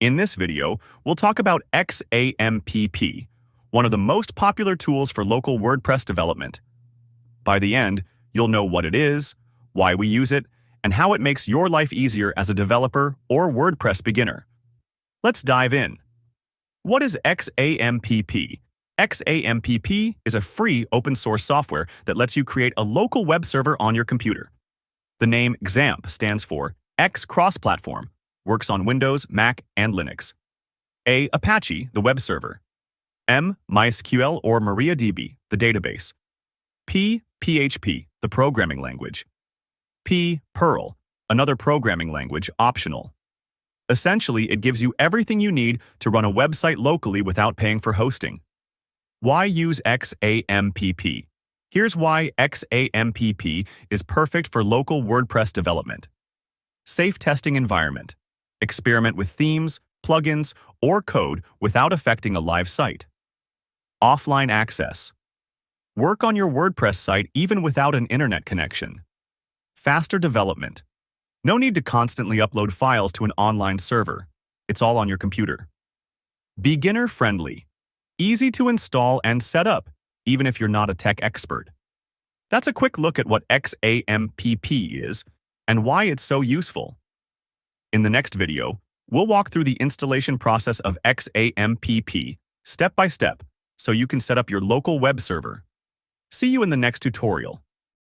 In this video, we'll talk about XAMPP, one of the most popular tools for local WordPress development. By the end, you'll know what it is, why we use it, and how it makes your life easier as a developer or WordPress beginner. Let's dive in. What is XAMPP? XAMPP is a free open-source software that lets you create a local web server on your computer. The name XAMPP stands for X Cross-Platform, works on Windows, Mac, and Linux. A. Apache, the web server. M. MySQL or MariaDB, the database. P. PHP, the programming language. P. Perl, another programming language, optional. Essentially, it gives you everything you need to run a website locally without paying for hosting. Why use XAMPP? Here's why XAMPP is perfect for local WordPress development. Safe testing environment. Experiment with themes, plugins, or code without affecting a live site. Offline access. Work on your WordPress site even without an internet connection. Faster development. No need to constantly upload files to an online server. It's all on your computer. Beginner-friendly. Easy to install and set up, even if you're not a tech expert. That's a quick look at what XAMPP is and why it's so useful. In the next video, we'll walk through the installation process of XAMPP step by step so you can set up your local web server. See you in the next tutorial.